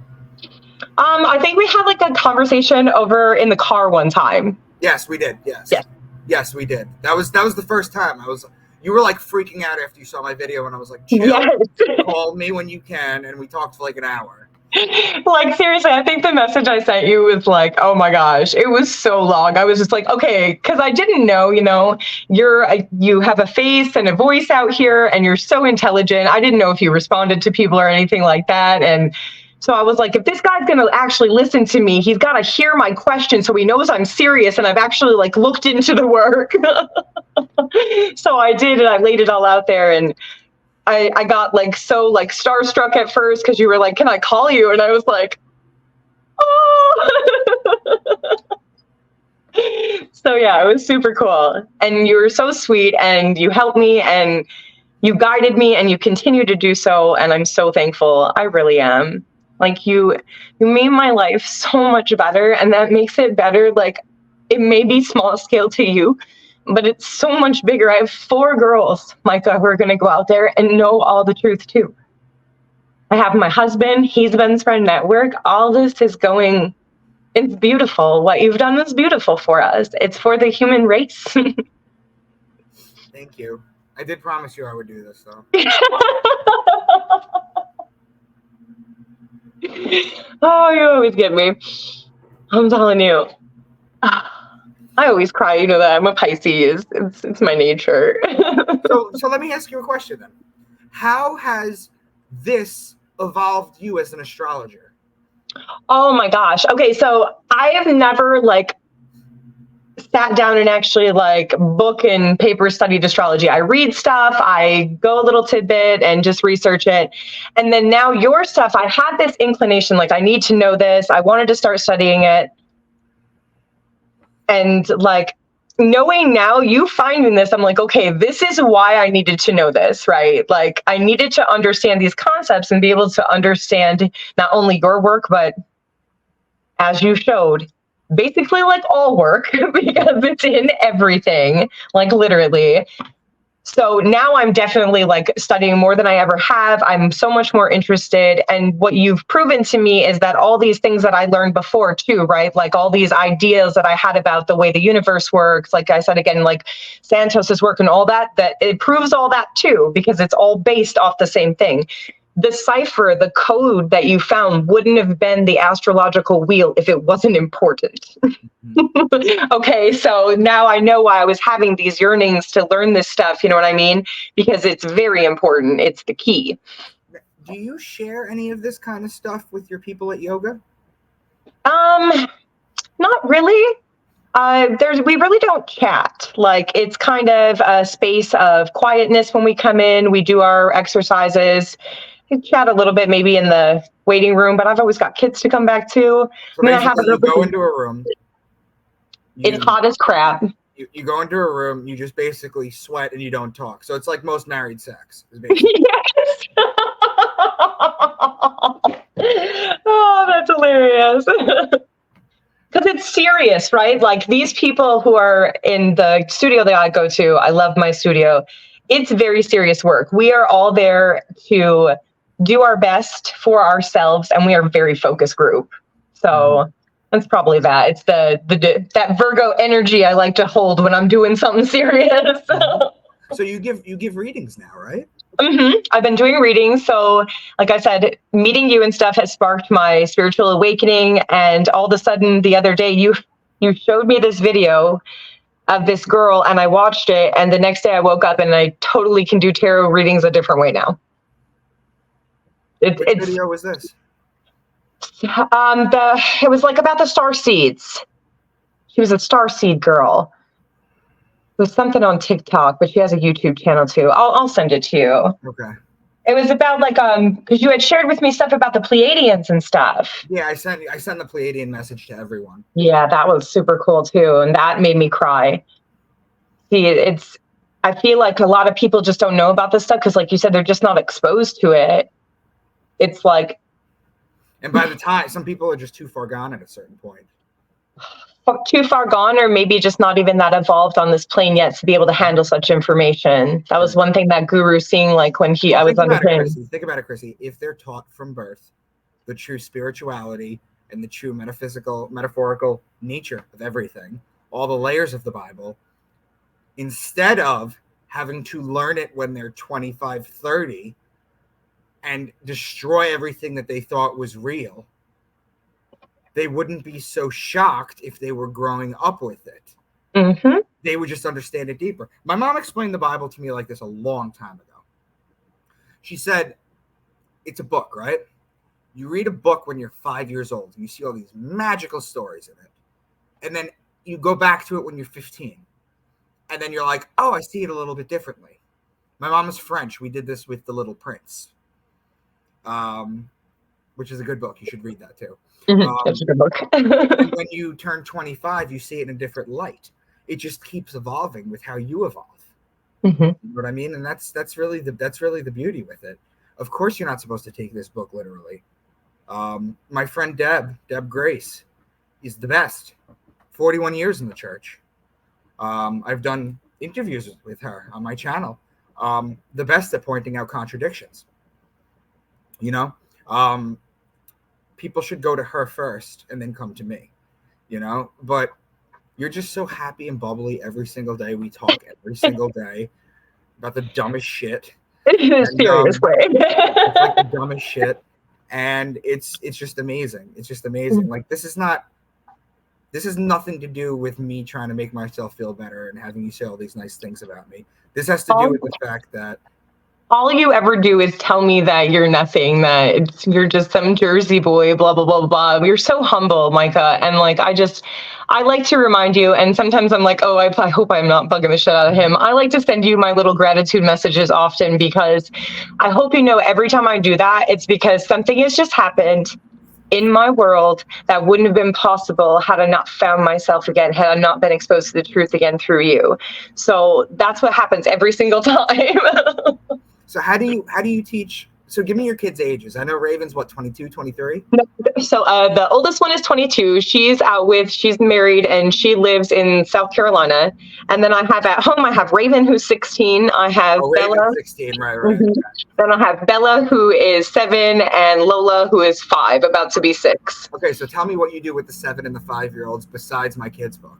[SPEAKER 2] I think we had like a conversation over in the car one time.
[SPEAKER 1] Yes, we did. Yes.
[SPEAKER 2] Yes.
[SPEAKER 1] Yes, we did. That was the first time. You were like freaking out after you saw my video, and I was like, chill,
[SPEAKER 2] Yes.
[SPEAKER 1] call me when you can, and we talked for like an hour.
[SPEAKER 2] Like, seriously, I think the message I sent you was like, oh my gosh, it was so long. I was just like, okay, because I didn't know, you have a face and a voice out here and you're so intelligent. I didn't know if you responded to people or anything like that. And so I was like, if this guy's going to actually listen to me, he's got to hear my question so he knows I'm serious and I've actually like looked into the work. So I did, and I laid it all out there, and I got like so like starstruck at first because you were like, can I call you? And I was like, oh. So yeah, it was super cool. And you were so sweet, and you helped me, and you guided me, and you continue to do so. And I'm so thankful. I really am. Like you made my life so much better, and that makes it better. Like it may be small scale to you, but it's so much bigger. I have 4 girls, Micah, who are going to go out there and know all the truth too. I have my husband, he's been spread network. All this is going, it's beautiful. What you've done is beautiful for us. It's for the human race.
[SPEAKER 1] Thank you. I did promise you I would do this, though.
[SPEAKER 2] Oh, you always get me. I'm telling you. I always cry, you know that. I'm a Pisces. It's my nature.
[SPEAKER 1] So let me ask you a question then. How has this evolved you as an astrologer?
[SPEAKER 2] Oh my gosh. Okay, so I have never like sat down and actually like book and paper studied astrology. I read stuff, I go a little tidbit and just research it. And then now your stuff, I had this inclination, like I need to know this. I wanted to start studying it. And like knowing now, you finding this, I'm like, okay, this is why I needed to know this, right? Like I needed to understand these concepts and be able to understand not only your work, but as you showed, basically like all work because it's in everything, like literally. So now I'm definitely like studying more than I ever have. I'm so much more interested. And what you've proven to me is that all these things that I learned before too, right? Like all these ideas that I had about the way the universe works, like I said, again, like Santos's work and all that, that it proves all that too, because it's all based off the same thing. The cipher, the code that you found wouldn't have been the astrological wheel if it wasn't important. Okay, so now I know why I was having these yearnings to learn this stuff, you know what I mean? Because it's very important. It's the key.
[SPEAKER 1] Do you share any of this kind of stuff with your people at yoga?
[SPEAKER 2] Not really. We really don't chat. Like it's kind of a space of quietness when we come in. We do our exercises. We chat a little bit, maybe in the waiting room, but I've always got kids to come back to.
[SPEAKER 1] So I have you go into a room.
[SPEAKER 2] It's hot as crap.
[SPEAKER 1] You go into a room, you just basically sweat and you don't talk. So it's like most married sex. Yes.
[SPEAKER 2] Oh, that's hilarious. Because it's serious, right? Like these people who are in the studio that I go to, I love my studio. It's very serious work. We are all there to do our best for ourselves, and we are a very focused group. So that's probably that. It's that Virgo energy I like to hold when I'm doing something serious.
[SPEAKER 1] So you give readings now, right?
[SPEAKER 2] Mm-hmm. I've been doing readings. So like I said, meeting you and stuff has sparked my spiritual awakening. And all of a sudden the other day, you showed me this video of this girl and I watched it. And the next day I woke up and I totally can do tarot readings a different way now.
[SPEAKER 1] Which video was this?
[SPEAKER 2] It was like about the star seeds. She was a star seed girl. It was something on TikTok, but she has a YouTube channel too. I'll send it to you.
[SPEAKER 1] Okay.
[SPEAKER 2] It was about like because you had shared with me stuff about the Pleiadians and stuff.
[SPEAKER 1] Yeah, I sent the Pleiadian message to everyone.
[SPEAKER 2] Yeah, that was super cool too, and that made me cry. See, I feel like a lot of people just don't know about this stuff because, like you said, they're just not exposed to it. It's like,
[SPEAKER 1] and by the time some people are just too far gone at a certain point.
[SPEAKER 2] Too far gone, or maybe just not even that evolved on this plane yet to be able to handle such information. That was one thing that guru seeing, like when I was under him.
[SPEAKER 1] Think about it, Crissy. If they're taught from birth the true spirituality and the true metaphorical nature of everything, all the layers of the Bible, instead of having to learn it when they're 25, 30 and destroy everything that they thought was real, they wouldn't be so shocked if they were growing up with it.
[SPEAKER 2] Mm-hmm.
[SPEAKER 1] They would just understand it deeper. My mom explained the Bible to me like this a long time ago. She said, it's a book, right? You read a book when you're 5 years old and you see all these magical stories in it. And then you go back to it when you're 15. And then you're like, oh, I see it a little bit differently. My mom is French. We did this with The Little Prince, which is a good book. You should read that too.
[SPEAKER 2] That's a good book.
[SPEAKER 1] When you turn 25, you see it in a different light. It just keeps evolving with how you evolve.
[SPEAKER 2] Mm-hmm.
[SPEAKER 1] You know what I mean? And that's really the beauty with it. Of course, you're not supposed to take this book literally. My friend Deb Grace, is the best. 41 years in the church. I've done interviews with her on my channel. The best at pointing out contradictions. You know, people should go to her first and then come to me. You know, but you're just so happy and bubbly every single day. We talk every single day about the dumbest shit.
[SPEAKER 2] Seriously.
[SPEAKER 1] It's like the dumbest shit. And it's just amazing. It's just amazing.
[SPEAKER 2] Mm-hmm.
[SPEAKER 1] Like, this has nothing to do with me trying to make myself feel better and having you say all these nice things about me. This has to do with the fact that
[SPEAKER 2] all you ever do is tell me that you're nothing, that you're just some Jersey boy, blah, blah, blah, blah. You're so humble, Micah. And like, I like to remind you, and sometimes I'm like, oh, I hope I'm not bugging the shit out of him. I like to send you my little gratitude messages often, because I hope you know every time I do that, it's because something has just happened in my world that wouldn't have been possible had I not found myself again, had I not been exposed to the truth again through you. So that's what happens every single time.
[SPEAKER 1] So how do you teach? So give me your kids' ages. I know Raven's 22, 23?
[SPEAKER 2] So the oldest one is 22. She's married and she lives in South Carolina. And then I have Raven, who's 16. I have Bella.
[SPEAKER 1] Raven's 16, right.
[SPEAKER 2] Mm-hmm. Then I have Bella, who is 7, and Lola, who is 5, about to be 6.
[SPEAKER 1] Okay, so tell me what you do with the 7 and the 5-year-olds besides my kids' book.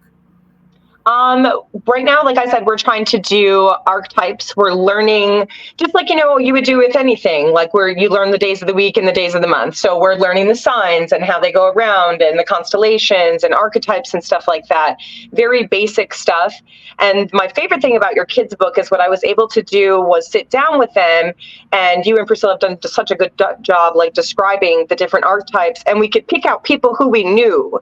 [SPEAKER 2] Right now, like I said, we're trying to do archetypes. We're learning, just like, you would do with anything, like where you learn the days of the week and the days of the month. So we're learning the signs and how they go around and the constellations and archetypes and stuff like that. Very basic stuff. And my favorite thing about your kids' book is what I was able to do was sit down with them, and you and Priscilla have done such a good job, like describing the different archetypes, and we could pick out people who we knew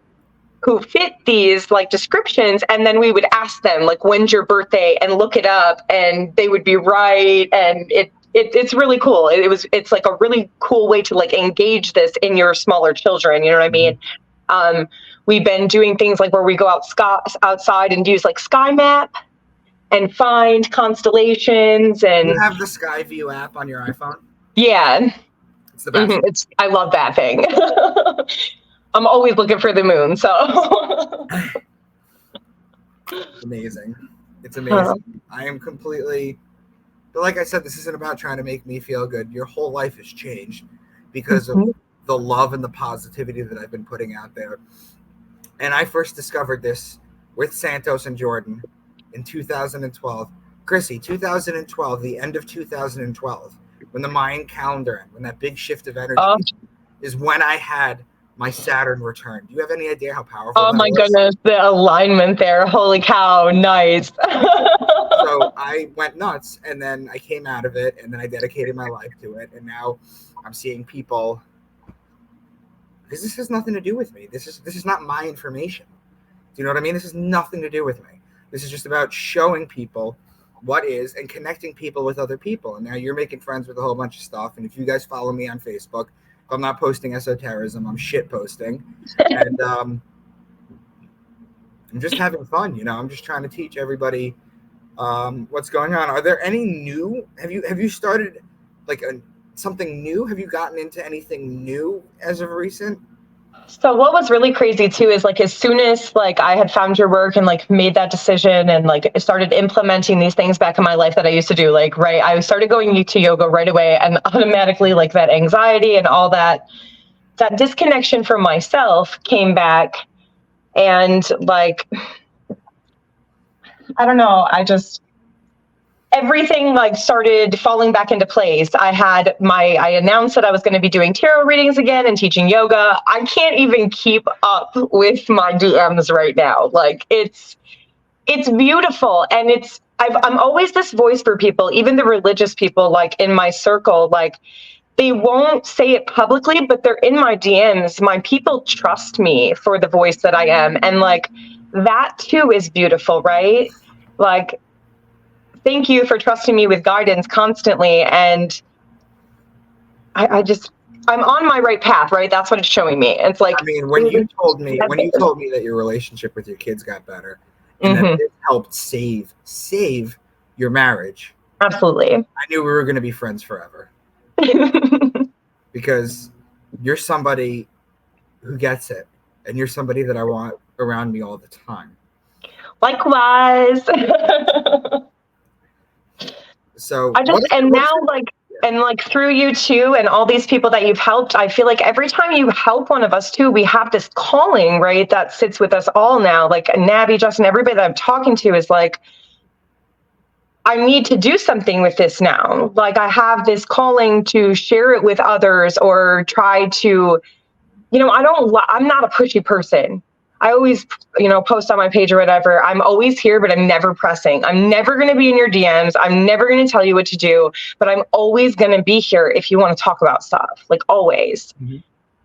[SPEAKER 2] who fit these like descriptions, and then we would ask them like, when's your birthday, and look it up, and they would be right. And it's really cool. It's like a really cool way to like engage this in your smaller children, you know what I mean? We've been doing things like where we go outside and use like Sky Map and find constellations. And
[SPEAKER 1] you have the Sky View app on your iPhone?
[SPEAKER 2] Yeah,
[SPEAKER 1] it's the best.
[SPEAKER 2] Mm-hmm. I love that thing. I'm always looking for the moon, so.
[SPEAKER 1] It's amazing. It's amazing. I am completely, but like I said, this isn't about trying to make me feel good. Your whole life has changed because of the love and the positivity that I've been putting out there. And I first discovered this with Santos and Jordan in 2012. Crissy, 2012, the end of 2012, when the Mayan calendar ended, when that big shift of energy is when I had my Saturn return. Do you have any idea how powerful that was? Oh my
[SPEAKER 2] goodness, the alignment there. Holy cow, nice.
[SPEAKER 1] So I went nuts, and then I came out of it, and then I dedicated my life to it, and now I'm seeing people, because this has nothing to do with me. This is not my information. Do you know what I mean? This has nothing to do with me. This is just about showing people what is and connecting people with other people. And now you're making friends with a whole bunch of stuff, and if you guys follow me on Facebook, I'm not posting esotericism, I'm shit posting. And I'm just having fun, I'm just trying to teach everybody what's going on. Are there any new, have you started like something new? Have you gotten into anything new as of recent?
[SPEAKER 2] So what was really crazy too is like, as soon as like I had found your work and like made that decision and like started implementing these things back in my life that I used to do, like, I started going to yoga right away, and automatically like that anxiety and all that that disconnection from myself came back, and like, I don't know, everything like started falling back into place. I announced that I was going to be doing tarot readings again and teaching yoga. I can't even keep up with my DMs right now. Like, it's beautiful. And I'm always this voice for people, even the religious people, like in my circle, like they won't say it publicly, but they're in my DMs. My people trust me for the voice that I am. And like, that too is beautiful, right? Like, thank you for trusting me with guidance constantly. And I'm on my right path, right? That's what it's showing me. It's like,
[SPEAKER 1] I mean, when you told me that your relationship with your kids got better and that it helped save your marriage.
[SPEAKER 2] Absolutely.
[SPEAKER 1] I knew we were going to be friends forever. Because you're somebody who gets it, and you're somebody that I want around me all the time.
[SPEAKER 2] Likewise.
[SPEAKER 1] So
[SPEAKER 2] through you too, and all these people that you've helped, I feel like every time you help one of us too, we have this calling, right? That sits with us all now. Like Nabby, Justin, everybody that I'm talking to is like, I need to do something with this now. Like, I have this calling to share it with others, or try to, I'm not a pushy person. I always, post on my page or whatever. I'm always here, but I'm never pressing. I'm never going to be in your DMs. I'm never going to tell you what to do, but I'm always going to be here if you want to talk about stuff, like always. Mm-hmm.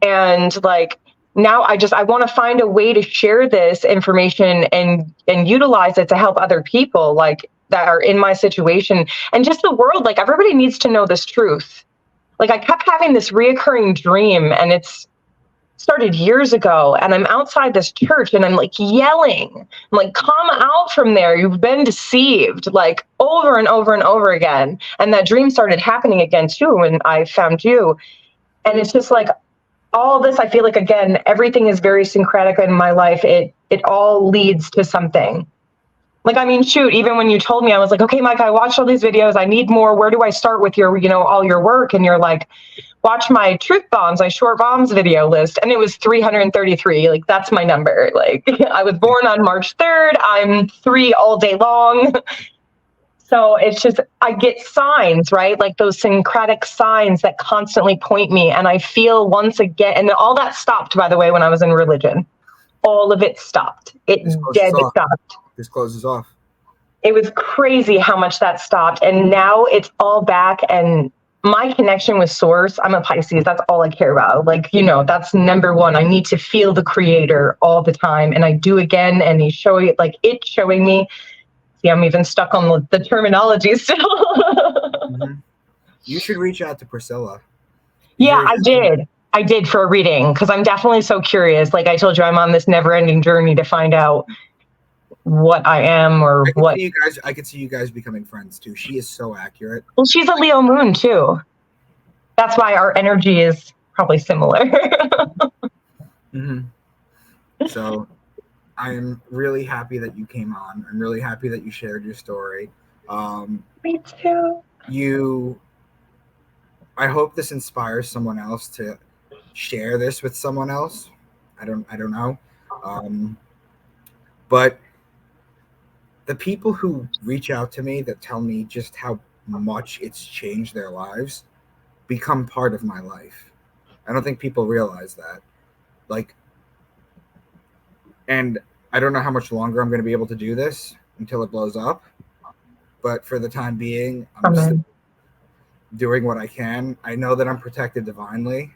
[SPEAKER 2] And like, now I want to find a way to share this information and utilize it to help other people, like, that are in my situation, and just the world. Like, everybody needs to know this truth. Like, I kept having this reoccurring dream, and it's started years ago, and I'm outside this church and I'm like yelling. I'm like, come out from there. You've been deceived, like, over and over and over again. And that dream started happening again too when I found you. And it's just like all this, I feel like, again, everything is very syncretic in my life. It all leads to something. Like, I mean, shoot, even when you told me, I was like, okay, Mike, I watched all these videos. I need more. Where do I start with your, all your work? And you're like, watch my truth bombs, my short bombs video list. And it was 333. Like, that's my number. Like, I was born on March 3rd. I'm 3 all day long. So it's just, I get signs, right? Like those syncretic signs that constantly point me. And I feel once again, and all that stopped, by the way, when I was in religion. All of it stopped. It dead stopped.
[SPEAKER 1] This closes off.
[SPEAKER 2] It was crazy how much that stopped. And now it's all back. And my connection with source, I'm a Pisces. That's all I care about. Like, that's number one. I need to feel the creator all the time. And I do again. And he's showing it, like, it's showing me. See, I'm even stuck on the terminology still.
[SPEAKER 1] Mm-hmm. You should reach out to Priscilla.
[SPEAKER 2] Yeah, I did for a reading, because I'm definitely so curious. Like I told you, I'm on this never-ending journey to find out what I am, or what.
[SPEAKER 1] I could see you guys becoming friends too. She is so accurate.
[SPEAKER 2] Well, she's a Leo moon too. That's why our energy is probably similar.
[SPEAKER 1] Mm-hmm. So I'm really happy that you came on. I'm really happy that you shared your story.
[SPEAKER 2] Me too.
[SPEAKER 1] I hope this inspires someone else to share this with someone else. I don't know. But the people who reach out to me that tell me just how much it's changed their lives become part of my life. I don't think people realize that. Like, and I don't know how much longer I'm going to be able to do this until it blows up. But for the time being, I'm just doing what I can. I know that I'm protected divinely.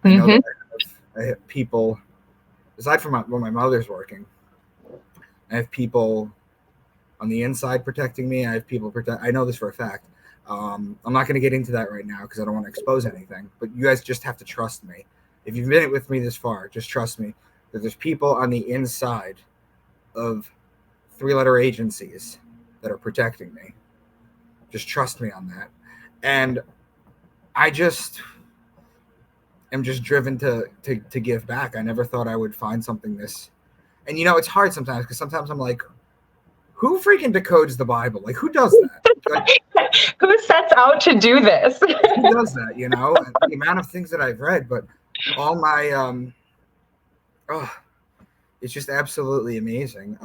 [SPEAKER 1] I know that I have people, aside from when my mother's working, I have people on the inside protecting me. I have people I know this for a fact. I'm not going to get into that right now because I don't want to expose anything. But you guys just have to trust me. If you've been with me this far, just trust me that there's people on the inside of 3-letter agencies that are protecting me. Just trust me on that. And I just am just driven to give back. I never thought I would find something this. And it's hard sometimes, because sometimes I'm like, who freaking decodes the Bible? Like, who does that? Like,
[SPEAKER 2] who sets out to do this?
[SPEAKER 1] Who does that? The amount of things that I've read, but all my oh, it's just absolutely amazing.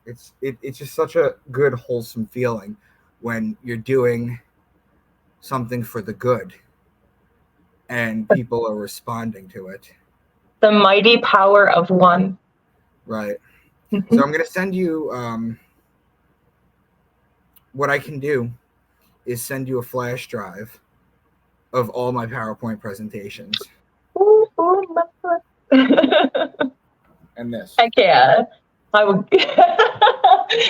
[SPEAKER 1] It's just such a good, wholesome feeling when you're doing something for the good and people are responding to it.
[SPEAKER 2] The mighty power of one.
[SPEAKER 1] Right. So I'm going to send you what I can do is send you a flash drive of all my PowerPoint presentations. And this.
[SPEAKER 2] Heck yeah. I would.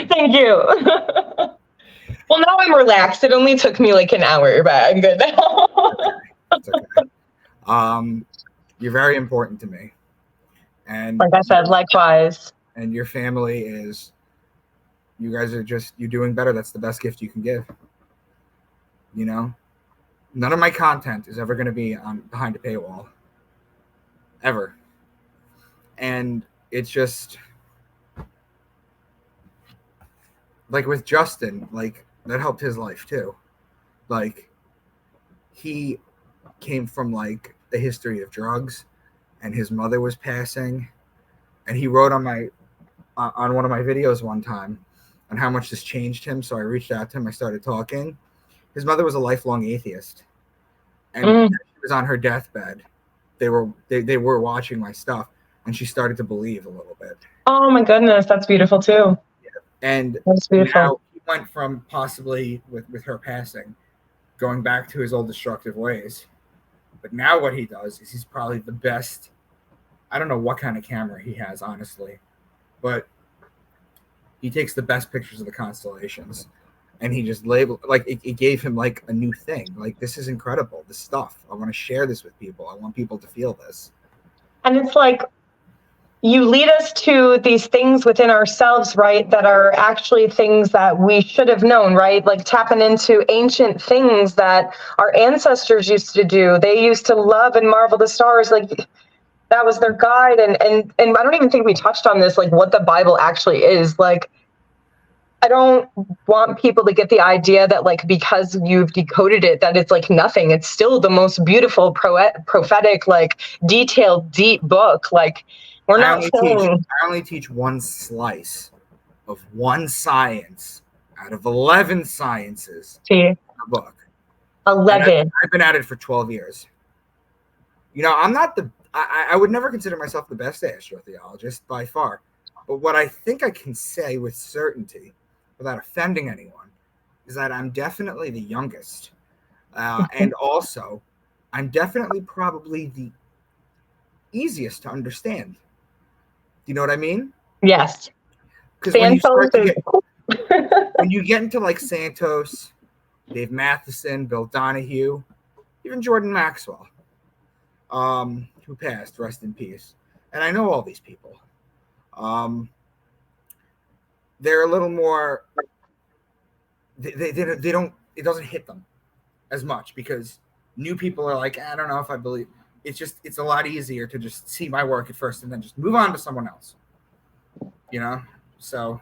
[SPEAKER 2] Thank you. Well, now I'm relaxed. It only took me like an hour, but I'm good now.
[SPEAKER 1] It's okay. You're very important to me. And
[SPEAKER 2] like I said, likewise.
[SPEAKER 1] And your family is, you guys are just, you're doing better. That's the best gift you can give. You know, none of my content is ever going to be behind a paywall. Ever. And it's just, like with Justin, like that helped his life too. Like he came from like a history of drugs and his mother was passing, and he wrote on my on one of my videos one time on how much this changed him. So I reached out to him, I started talking. His mother was a lifelong atheist, and she was on her deathbed. They were watching my stuff, and she started to believe a little bit.
[SPEAKER 2] Oh my goodness, that's beautiful too.
[SPEAKER 1] And
[SPEAKER 2] that's beautiful.
[SPEAKER 1] Now he went from possibly with her passing, going back to his old destructive ways. But now what he does is he's probably the best. I don't know what kind of camera he has, honestly, but he takes the best pictures of the constellations, and he just like it gave him like a new thing. Like, this is incredible. This stuff. I want to share this with people. I want people to feel this.
[SPEAKER 2] And it's like, you lead us to these things within ourselves, right, that are actually things that we should have known, right? Like tapping into ancient things that our ancestors used to do. They used to love and marvel the stars. Like, that was their guide. And I don't even think we touched on this, like what the Bible actually is. Like, I don't want people to get the idea that like because you've decoded it that it's like nothing. It's still the most beautiful prophetic, like detailed, deep book. Like, we're not saying.
[SPEAKER 1] I only teach one slice of one science out of 11 sciences in the book.
[SPEAKER 2] 11.
[SPEAKER 1] I've been at it for 12 years. You know, I'm not I would never consider myself the best astrotheologist by far. But what I think I can say with certainty, without offending anyone, is that I'm definitely the youngest. And also, I'm definitely probably the easiest to understand. Do you know what I mean?
[SPEAKER 2] Yes.
[SPEAKER 1] Because when you get into like Santos, Dave Matheson, Bill Donahue, even Jordan Maxwell, who passed, rest in peace. And I know all these people. They're a little more, they don't, it doesn't hit them as much because new people are like, I don't know if I believe. It's a lot easier to just see my work at first and then just move on to someone else. You know? So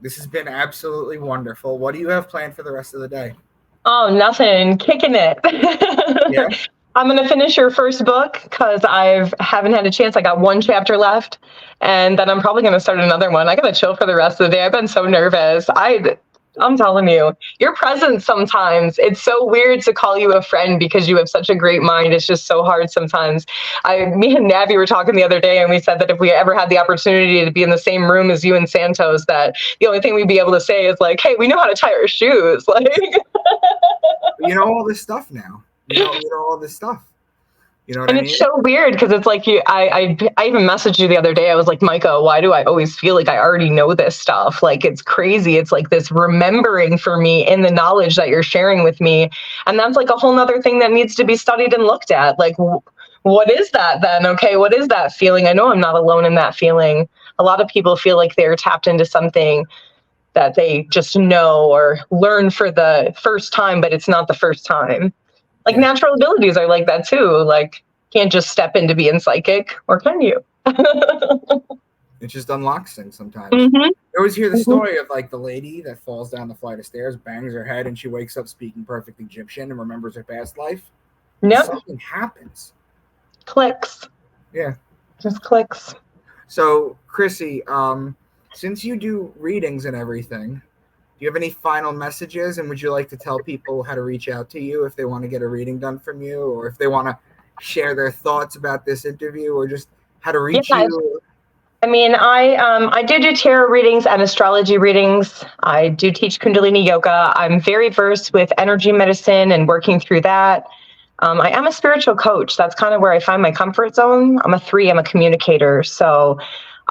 [SPEAKER 1] this has been absolutely wonderful. What do you have planned for the rest of the day?
[SPEAKER 2] Oh, nothing. Kicking it. Yeah. I'm going to finish your first book because I haven't had a chance. I got one chapter left, and then I'm probably going to start another one. I got to chill for the rest of the day. I've been so nervous. I'm telling you, your presence sometimes, it's so weird to call you a friend because you have such a great mind. It's just so hard sometimes. Me and Navi were talking the other day, and we said that if we ever had the opportunity to be in the same room as you and Santos, that the only thing we'd be able to say is like, hey, we know how to tie our shoes. Like,
[SPEAKER 1] you know all this stuff now. You know all this stuff. You know what I mean?
[SPEAKER 2] It's so weird because it's like I even messaged you the other day. I was like, Micah, why do I always feel like I already know this stuff? Like, it's crazy. It's like this remembering for me in the knowledge that you're sharing with me. And that's like a whole nother thing that needs to be studied and looked at. Like, what is that then? Okay, what is that feeling? I know I'm not alone in that feeling. A lot of people feel like they're tapped into something that they just know or learn for the first time, but it's not the first time. Like, natural abilities are like that too. Like, can't just step into being psychic, or can you?
[SPEAKER 1] It just unlocks things sometimes. Mm-hmm. I always hear the story of like the lady that falls down the flight of stairs, bangs her head, and she wakes up speaking perfect Egyptian and remembers her past life.
[SPEAKER 2] Nope.
[SPEAKER 1] Something happens.
[SPEAKER 2] Clicks.
[SPEAKER 1] Yeah.
[SPEAKER 2] Just clicks.
[SPEAKER 1] So, Crissy, since you do readings and everything, do you have any final messages? And would you like to tell people how to reach out to you if they want to get a reading done from you, or if they want to share their thoughts about this interview, or just how to reach you?
[SPEAKER 2] I mean, I do tarot readings and astrology readings. I do teach Kundalini Yoga. I'm very versed with energy medicine and working through that. I am a spiritual coach. That's kind of where I find my comfort zone. I'm a 3. I'm a communicator. So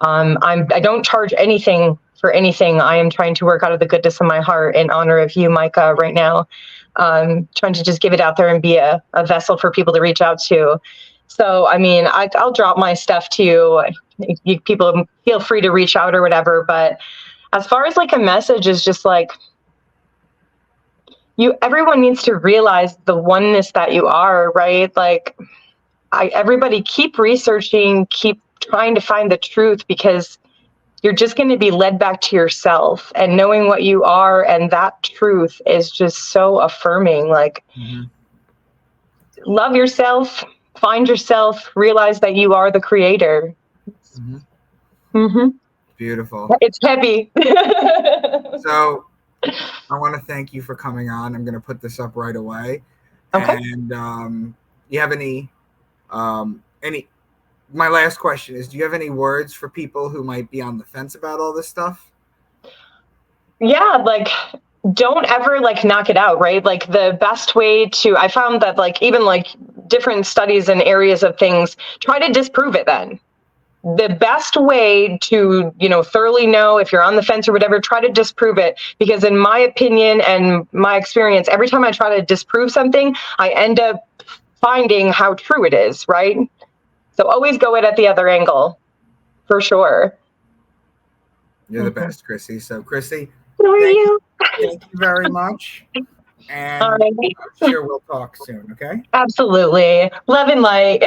[SPEAKER 2] I don't charge anything for anything. I am trying to work out of the goodness of my heart in honor of you, Micah, right now. Trying to just give it out there and be a vessel for people to reach out to. So, I mean, I'll drop my stuff to you. People feel free to reach out or whatever. But as far as like a message is just like, everyone needs to realize the oneness that you are, right? Like everybody keep researching, keep trying to find the truth, because you're just going to be led back to yourself, and knowing what you are. And that truth is just so affirming. Like, love yourself, find yourself, realize that you are the creator.
[SPEAKER 1] Beautiful.
[SPEAKER 2] It's heavy.
[SPEAKER 1] So I want to thank you for coming on. I'm going to put this up right away.
[SPEAKER 2] Okay.
[SPEAKER 1] And you have any my last question is, do you have any words for people who might be on the fence about all this stuff?
[SPEAKER 2] Yeah, like, don't ever like knock it out, right? Like the best way I found that like even like different studies and areas of things, try to disprove it then. The best way to, thoroughly know if you're on the fence or whatever, try to disprove it. Because in my opinion and my experience, every time I try to disprove something, I end up finding how true it is, right? So always go it at the other angle, for sure.
[SPEAKER 1] You're the best, Crissy. So, Crissy,
[SPEAKER 2] thank
[SPEAKER 1] you very much. And I'm sure we'll talk soon, okay?
[SPEAKER 2] Absolutely. Love and light.